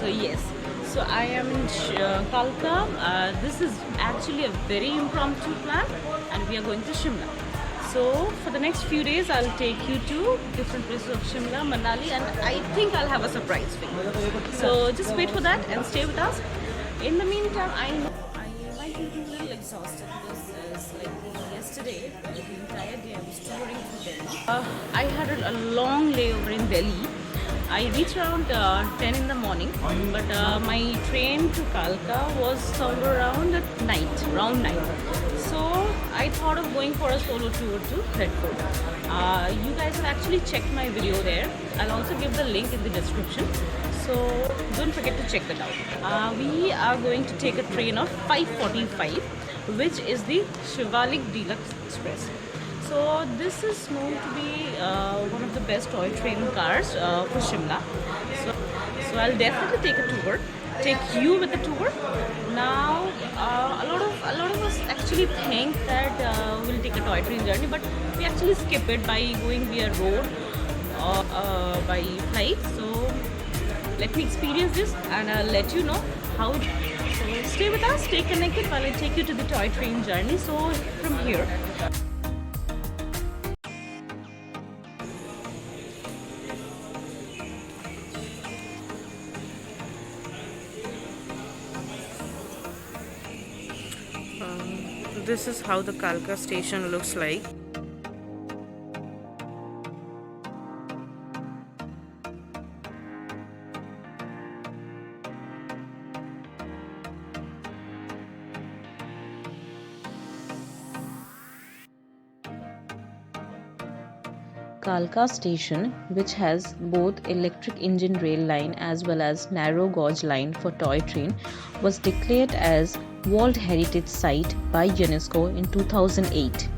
So yes, so I am in Kalka. This is actually a very impromptu plan, and we are going to Shimla. So for the next few days, I'll take you to different places of Shimla, Manali, and I think I'll have a surprise for you. So just wait for that and stay with us. In the meantime, I know I might be a little exhausted because yesterday, the entire day I was touring through Delhi. I had a long layover in Delhi. I reached around 10 in the morning, but my train to Kalka was somewhere around at night, around 9. So I thought of going for a solo tour to Red Fort. You guys have actually checked my video there. I'll also give the link in the description. So don't forget to check that out. We are going to take a train of 5:45, which is the Shivalik Deluxe Express. So this is known to be one of the best toy train cars for Shimla. So I'll definitely take a tour, take you with the tour. Now a lot of us actually think that we'll take a toy train journey, but we actually skip it by going via road or by flight. So let me experience this and I'll let you know how it. So stay with us, stay connected while I take you to the toy train journey. So from here. This is how the Kalka station looks like. Kalka station, which has both electric engine rail line as well as narrow gauge line for toy train, was declared as World Heritage Site by UNESCO in 2008.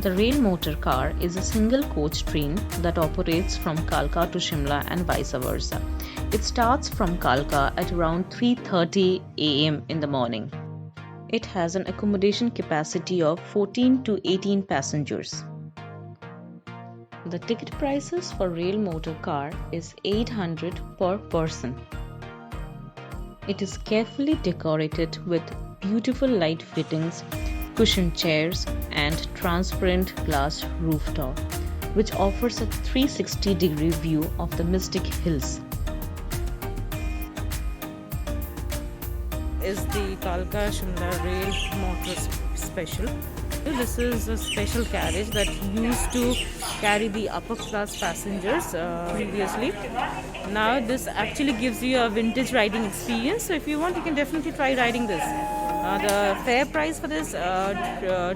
The rail motor car is a single coach train that operates from Kalka to Shimla and vice versa. It starts from Kalka at around 3:30 am in the morning. It has an accommodation capacity of 14 to 18 passengers. The ticket prices for rail motor car is 800 per person. It is carefully decorated with beautiful light fittings, cushioned chairs and transparent glass rooftop, which offers a 360-degree view of the Mystic Hills. Is the Kalka Shimla Rail Motor Special. This is a special carriage that used to carry the upper class passengers previously. Now this actually gives you a vintage riding experience. So if you want, you can definitely try riding this. The fare price for this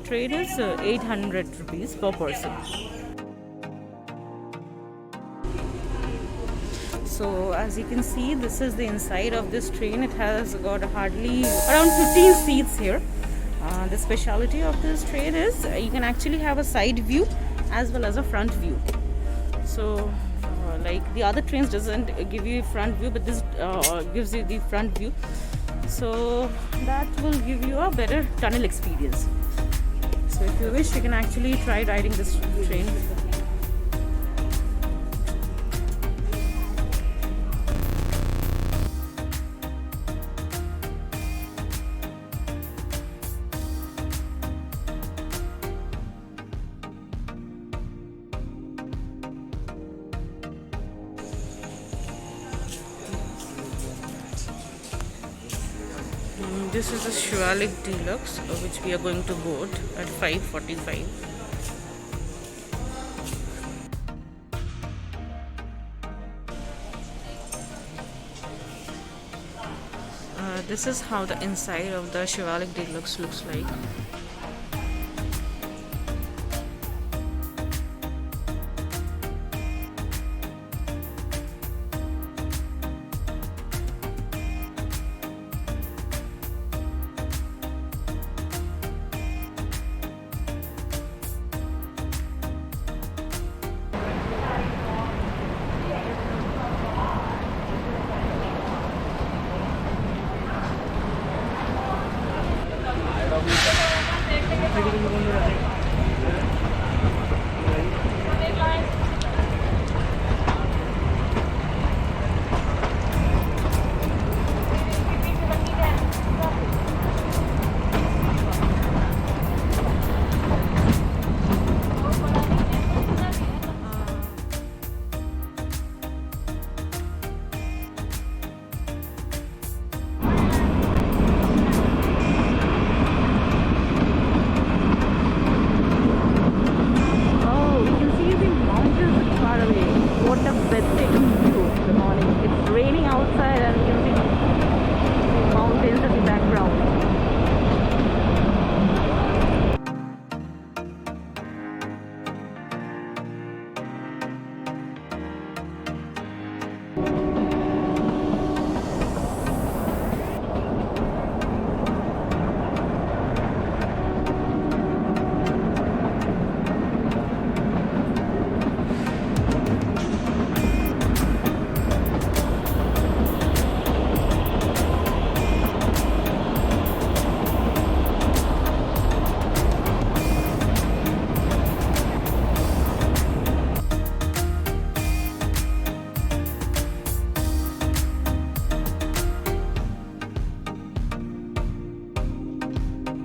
train is 800 rupees per person. So as you can see, this is the inside of this train. It has got hardly around 15 seats here. The speciality of this train is you can actually have a side view as well as a front view. So like the other trains doesn't give you front view, but this gives you the front view. So that will give you a better tunnel experience. So if you wish, you can actually try riding this train. This is a Shivalik Deluxe, which we are going to board at 5:45. This is how the inside of the Shivalik Deluxe looks like.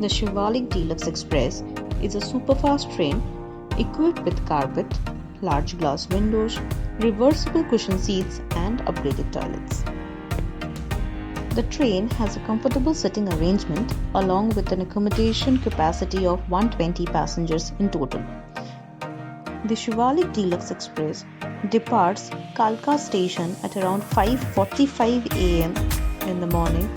The Shivalik Deluxe Express is a superfast train equipped with carpet, large glass windows, reversible cushion seats and upgraded toilets. The train has a comfortable sitting arrangement along with an accommodation capacity of 120 passengers in total. The Shivalik Deluxe Express departs Kalka station at around 5:45 am in the morning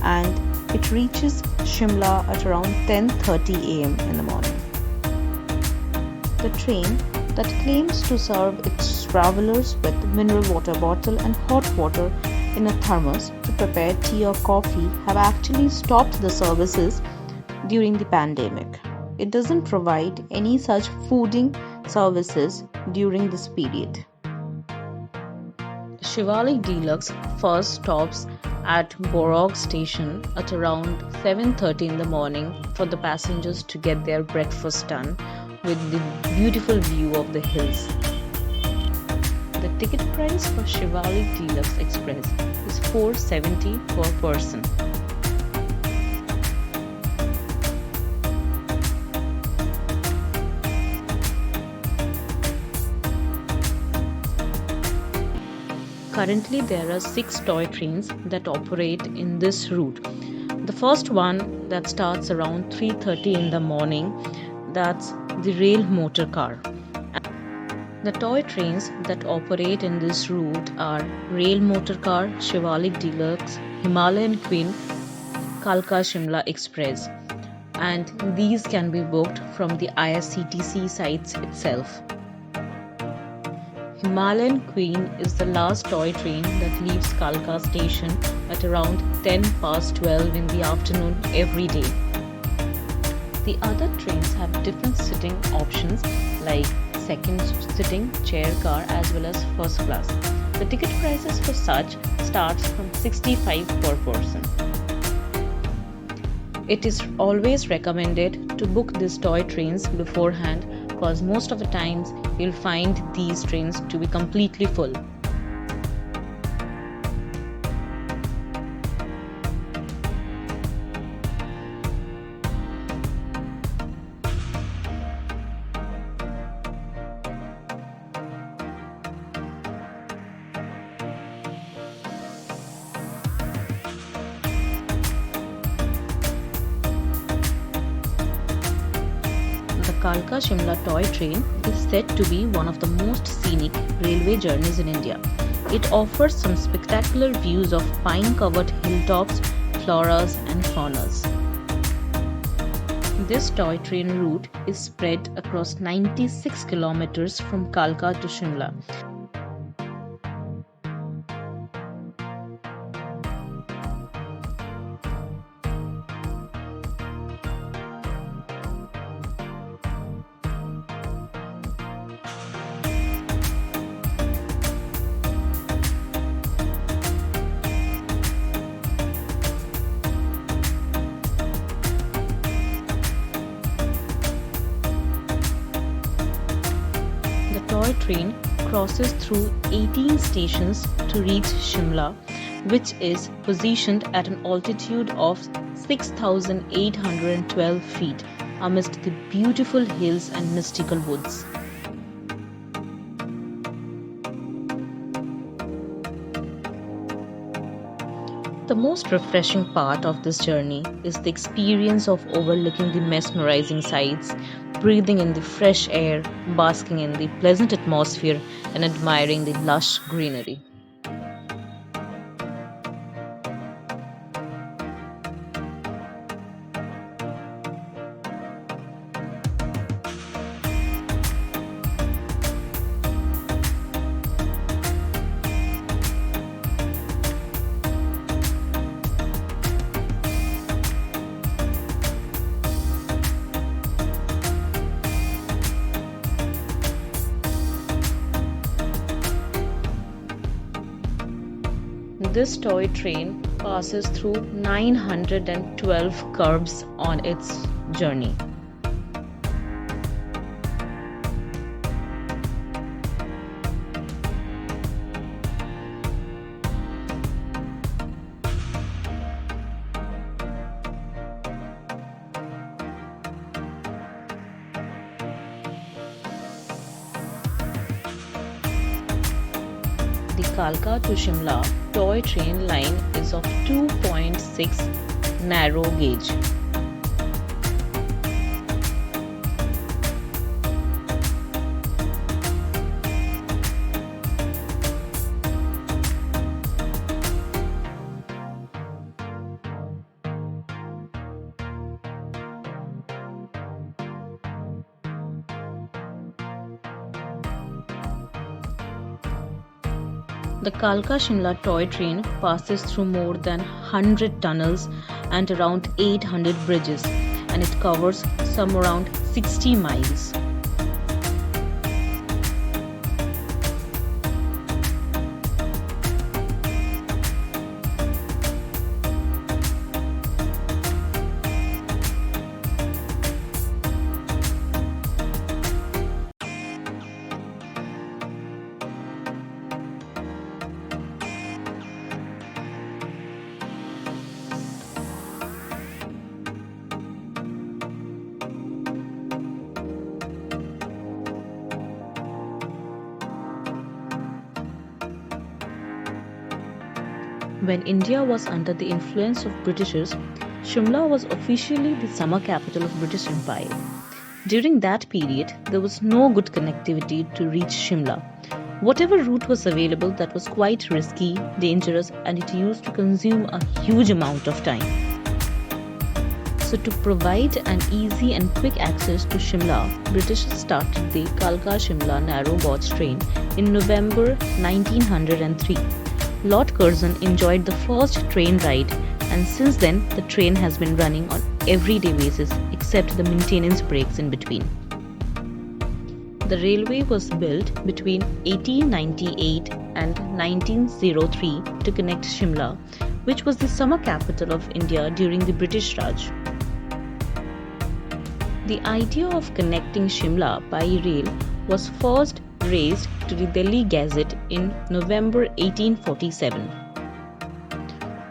and it reaches Shimla at around 10:30 am in the morning. The train that claims to serve its travelers with mineral water bottle and hot water in a thermos to prepare tea or coffee have actually stopped the services during the pandemic. It doesn't provide any such fooding services during this period. Shivalik Deluxe first stops at Borog station at around 7:30 in the morning for the passengers to get their breakfast done with the beautiful view of the hills. The ticket price for Shivalik Deluxe Express is $470 per person. Currently, there are 6 toy trains that operate in this route. The first one that starts around 3:30 in the morning, that's the rail motor car. The toy trains that operate in this route are Rail Motor Car, Shivalik Deluxe, Himalayan Queen, Kalka Shimla Express, and these can be booked from the IRCTC sites itself. Himalayan Queen is the last toy train that leaves Kalka station at around 12:10 in the afternoon every day. The other trains have different sitting options like second sitting, chair car as well as first class. The ticket prices for such starts from $65 per person. It is always recommended to book these toy trains beforehand because most of the times you'll find these trains to be completely full. Kalka Shimla toy train is said to be one of the most scenic railway journeys in India. It offers some spectacular views of pine-covered hilltops, floras and faunas. This toy train route is spread across 96 kilometers from Kalka to Shimla. The toy train crosses through 18 stations to reach Shimla, which is positioned at an altitude of 6,812 feet amidst the beautiful hills and mystical woods. The most refreshing part of this journey is the experience of overlooking the mesmerizing sights, breathing in the fresh air, basking in the pleasant atmosphere, and admiring the lush greenery. This toy train passes through 912 curves on its journey. The Kalka to Shimla toy train line is of 2.6 narrow gauge. The Kalka Shimla toy train passes through more than 100 tunnels and around 800 bridges, and it covers some around 60 miles. When India was under the influence of Britishers, Shimla was officially the summer capital of British Empire. During that period, there was no good connectivity to reach Shimla. Whatever route was available, that was quite risky, dangerous, and it used to consume a huge amount of time. So to provide an easy and quick access to Shimla, British started the Kalka Shimla narrow gauge train in November 1903. Lord Curzon enjoyed the first train ride, and since then the train has been running on everyday basis except the maintenance breaks in between. The railway was built between 1898 and 1903 to connect Shimla, which was the summer capital of India during the British Raj. The idea of connecting Shimla by rail was first raised to the Delhi Gazette in November 1847.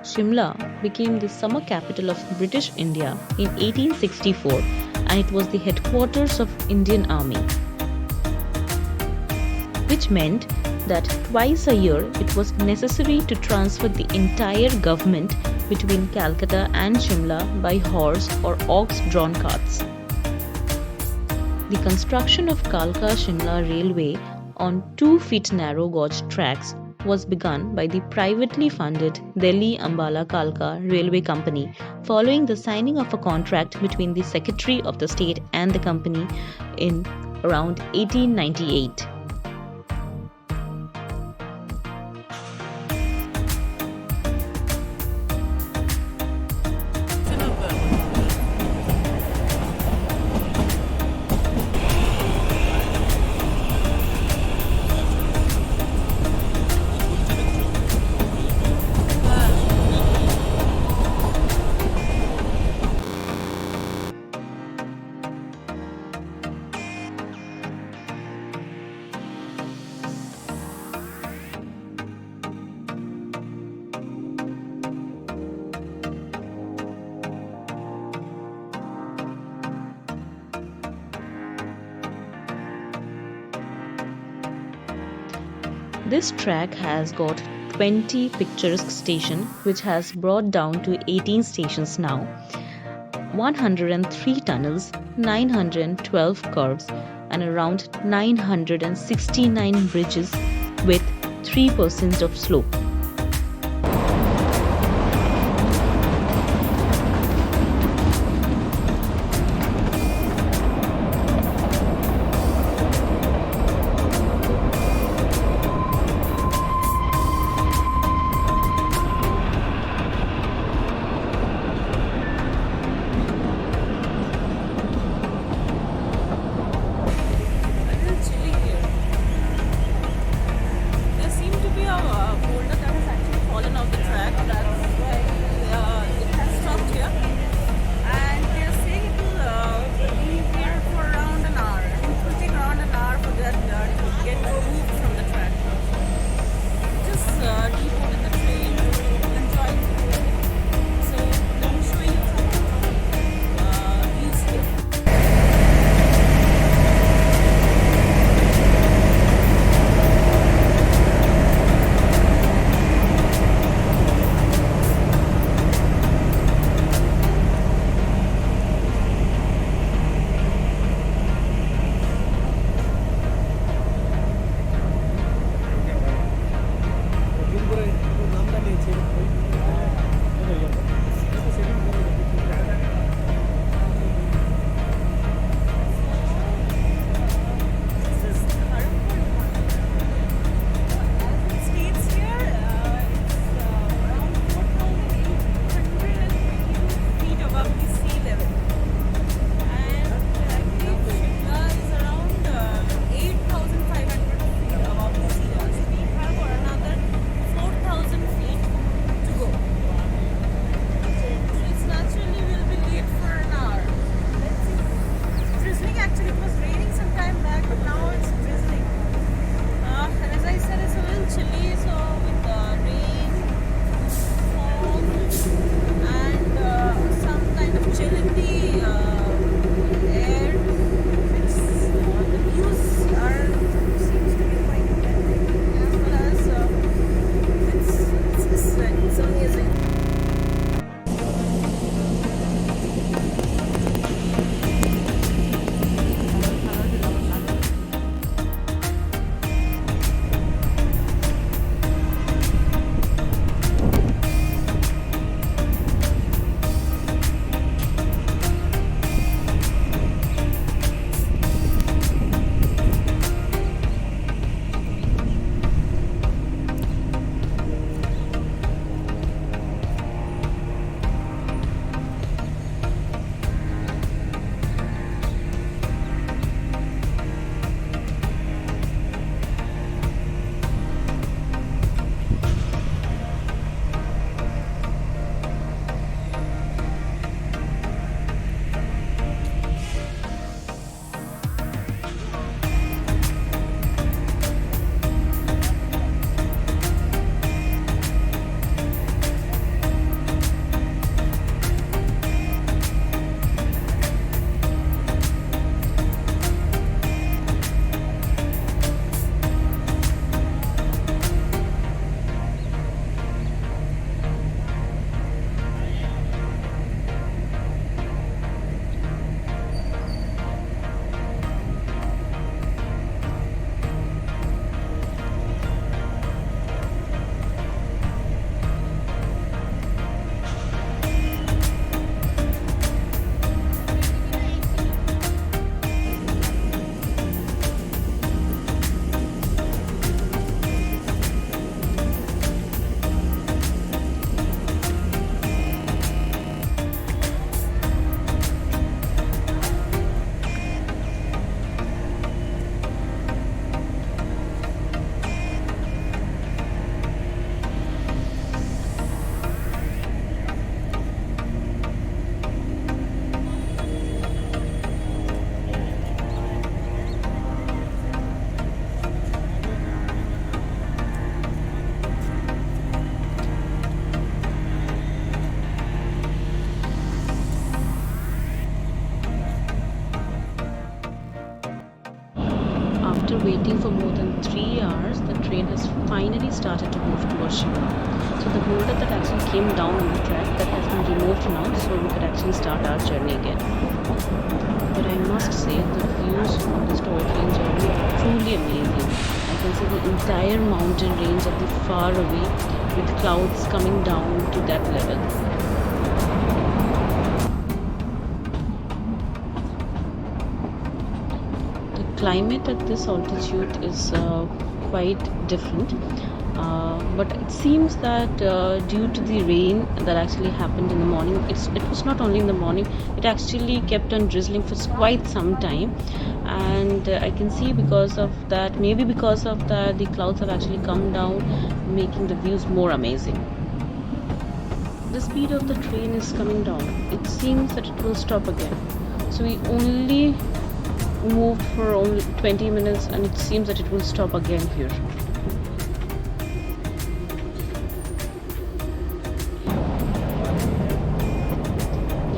Shimla became the summer capital of British India in 1864, and it was the headquarters of Indian Army, which meant that twice a year it was necessary to transfer the entire government between Calcutta and Shimla by horse or ox-drawn carts. The construction of Kalka Shimla Railway on 2 feet narrow gauge tracks was begun by the privately funded Delhi Ambala Kalka Railway Company following the signing of a contract between the Secretary of the State and the company in around 1898. This track has got 20 picturesque stations, which has brought down to 18 stations now, 103 tunnels, 912 curves, and around 969 bridges with 3% of slope. There seem to be a boulder that After waiting for more than 3 hours, the train has finally started to move towards Shimla. So the boulder that actually came down on the track, that has been removed now, so we could actually start our journey again. But I must say, the views on this toy train journey are truly amazing. I can see the entire mountain range at the far away, with clouds coming down to that level. Climate at this altitude is quite different, but it seems that due to the rain that actually happened in the morning, it was not only in the morning, it actually kept on drizzling for quite some time, and I can see because of that, maybe because of that, the clouds have actually come down, making the views more amazing. The speed of the train is coming down. It seems that it will stop again, so we only moved for only 20 minutes and it seems that it will stop again here.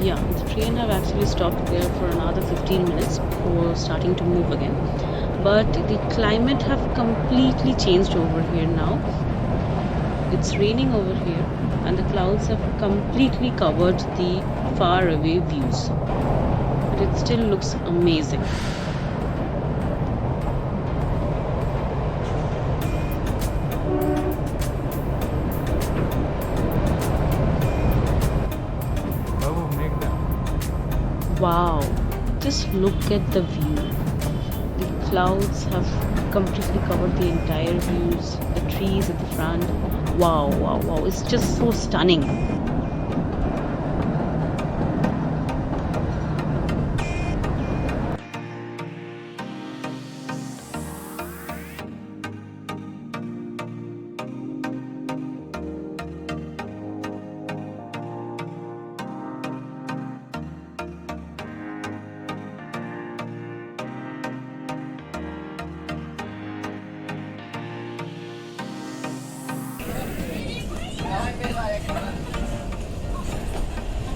Yeah, the train have actually stopped there for another 15 minutes before starting to move again. But the climate have completely changed over here now. It's raining over here and the clouds have completely covered the far away views. But it still looks amazing. Wow, just look at the view. The clouds have completely covered the entire views, the trees at the front. Wow, wow, wow, it's just so stunning.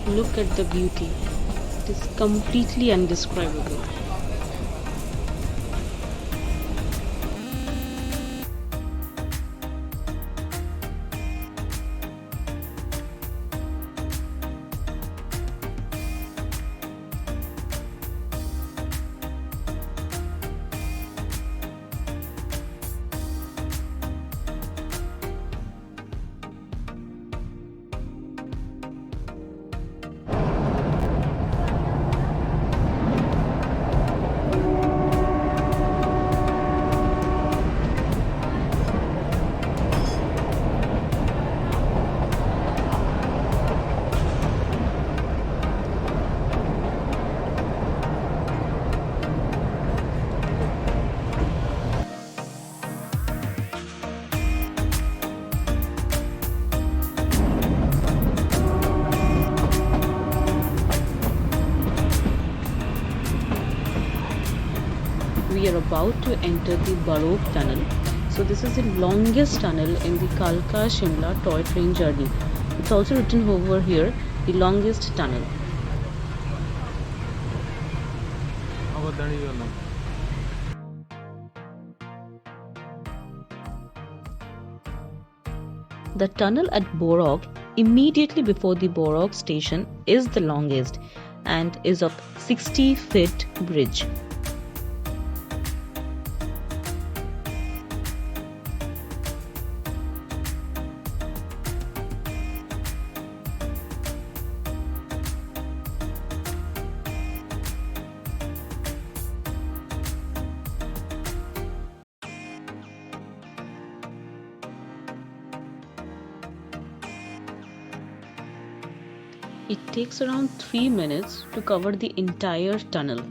Look at the beauty. It is completely indescribable. We are about to enter the Baroque tunnel. So this is the longest tunnel in the Kalka Shimla toy train journey. It's also written over here, the longest tunnel. The tunnel at Borog, immediately before the Borog station, is the longest and is of 60-foot bridge. It takes around 3 minutes to cover the entire tunnel.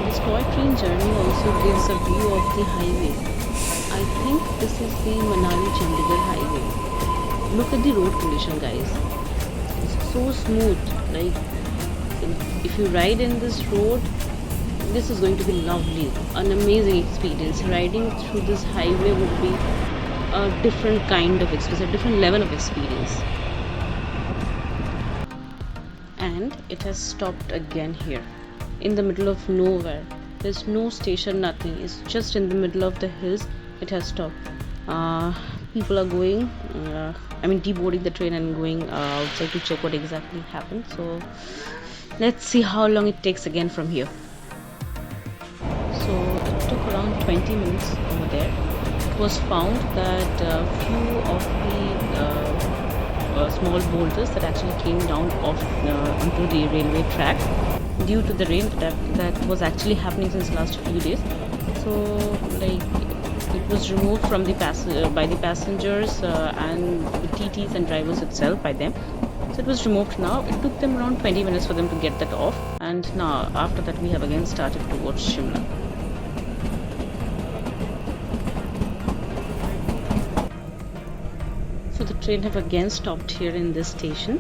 This toy train journey also gives a view of the highway. I I think this is the Manali Chandigarh highway. Look at the road condition, guys. It's so smooth. Like, if you ride in this road, this is going to be lovely. An amazing experience. Riding through this highway would be a different kind of experience, a different level of experience. And it has stopped again here, in the middle of nowhere. There's no station, nothing. It's just in the middle of the hills. It has stopped. People are going, deboarding the train and going outside to check what exactly happened. So let's see how long it takes again from here. So it took around 20 minutes over there. It was found that a few of the small boulders that actually came down off onto the railway track due to the rain that was actually happening since last few days. So like it was removed from the by the passengers and the TTs and drivers itself by them. So it was removed now. It took them around 20 minutes for them to get that off, and now after that we have again started towards Shimla. So the train have again stopped here in this station.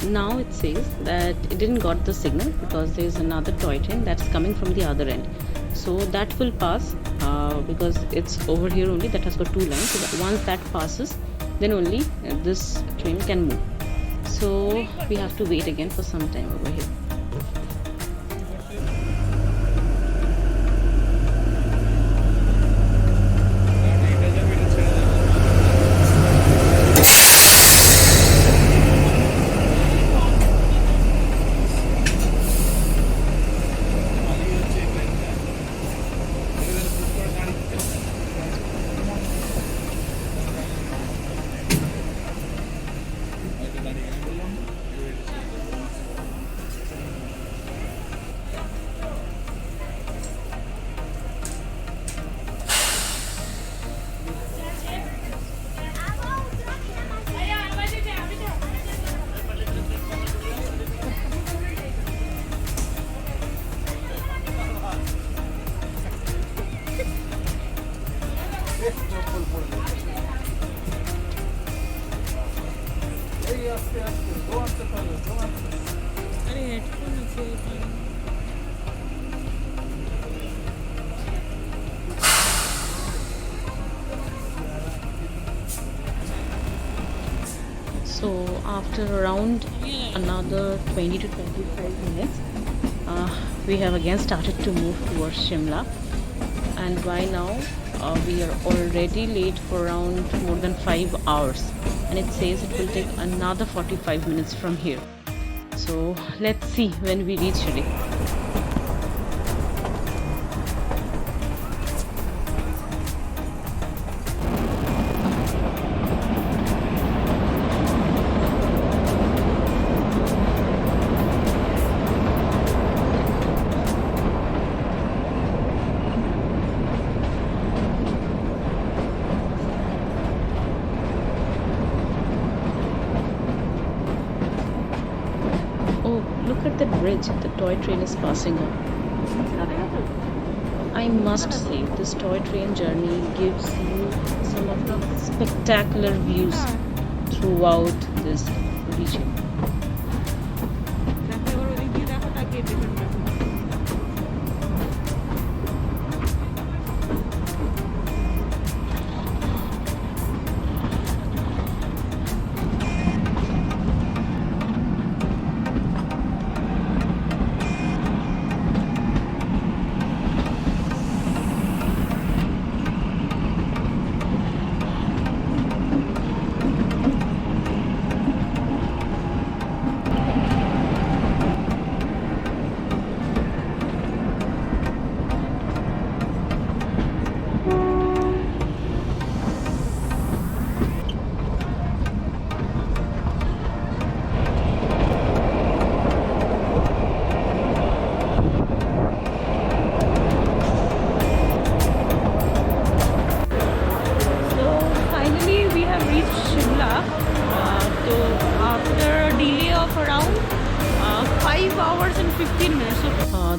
Now it says that it didn't got the signal because there is another toy train that's coming from the other end. So that will pass because it's over here only, that has got two lines. So that once that passes, then only this train can move. So we have to wait again for some time over here. So after around another 20 to 25 minutes, we have again started to move towards Shimla, and by now we are already late for around more than 5 hours, and it says it will take another 45 minutes from here. So let's see when we reach Shiri. Look at that bridge the toy train is passing on. I must say, this toy train journey gives you some of the spectacular views throughout this region.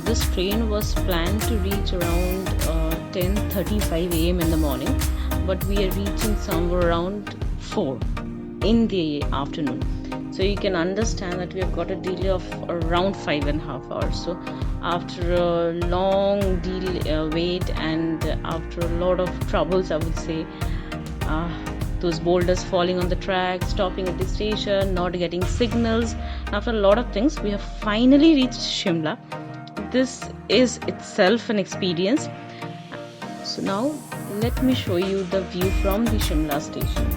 This train was planned to reach around 10:35 a.m. in the morning, but we are reaching somewhere around 4 in the afternoon. So you can understand that we have got a delay of around 5.5 hours. So after a long wait, and after a lot of troubles, I would say, those boulders falling on the track, stopping at the station, not getting signals, after a lot of things, we have finally reached Shimla. This is itself an experience. So now let me show you the view from the Shimla station.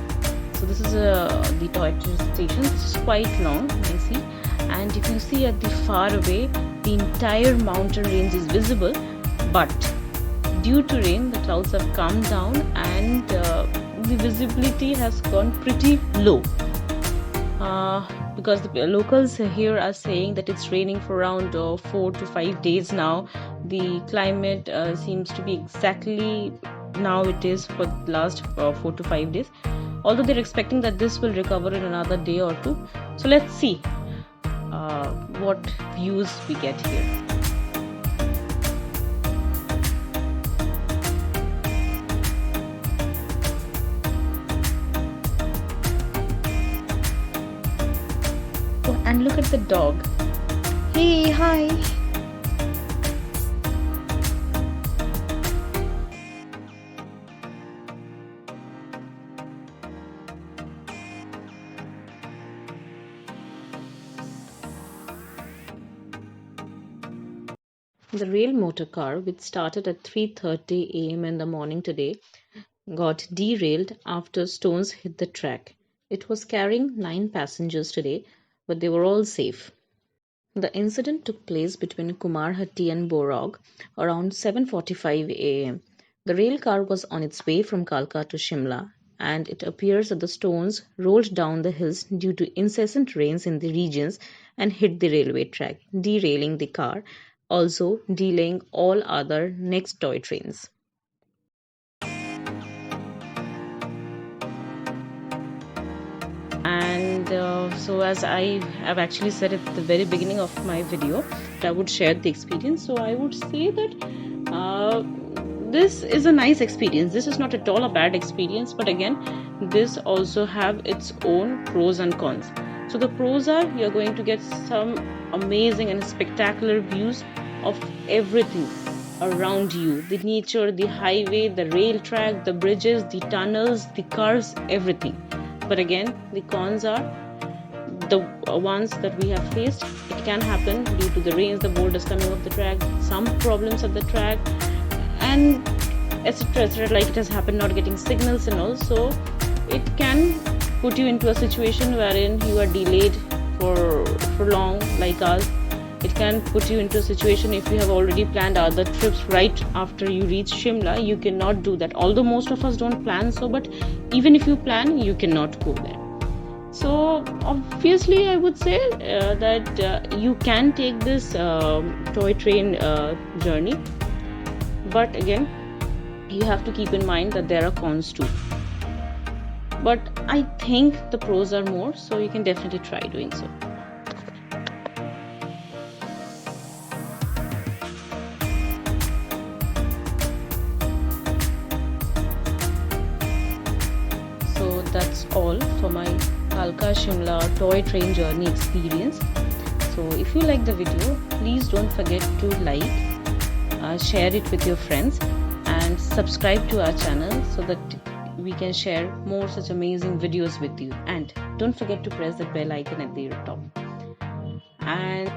So this is the toy train station. This is quite long, I see, and if you see at the far away, the entire mountain range is visible, but due to rain, the clouds have come down and the visibility has gone pretty low, because the locals here are saying that it's raining for around 4 to 5 days now. The climate seems to be exactly now it is for the last 4 to 5 days, although they're expecting that this will recover in another day or two. So let's see what views we get here. Oh, and look at the dog. Hey, hi. The rail motor car, which started at 3:30 a.m. in the morning today, got derailed after stones hit the track. It was carrying 9 passengers today, but they were all safe. The incident took place between Kumarhatti and Borog around 7:45 a.m. The rail car was on its way from Kalka to Shimla, and it appears that the stones rolled down the hills due to incessant rains in the regions and hit the railway track, derailing the car, also delaying all other next toy trains. And so, as I have actually said at the very beginning of my video, that I would share the experience. So I would say that this is a nice experience. This is not at all a bad experience, but again, this also have its own pros and cons. So the pros are, you're going to get some amazing and spectacular views of everything around you: the nature, the highway, the rail track, the bridges, the tunnels, the cars, everything. But again, the cons are the ones that we have faced. It can happen due to the rains, the boulders coming off the track, some problems at the track, and etc, etc, like it has happened not getting signals and all. So it can put you into a situation wherein you are delayed for long, like us. It can put you into a situation, if you have already planned other trips right after you reach Shimla, you cannot do that. Although most of us don't plan so, but even if you plan, you cannot go there. So obviously, I would say that you can take this toy train journey, but again, you have to keep in mind that there are cons too. But I think the pros are more, so you can definitely try doing so. So that's all for my Kalka Shimla toy train journey experience. So if you like the video, please don't forget to like, share it with your friends, and subscribe to our channel so that we can share more such amazing videos with you. And don't forget to press the bell icon at the top. And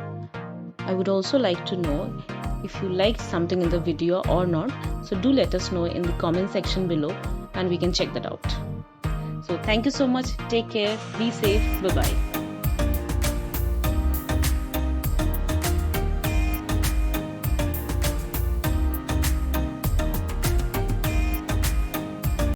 I would also like to know if you liked something in the video or not. So do let us know in the comment section below, and we can check that out. So thank you so much. Take care. Be safe. Bye-bye.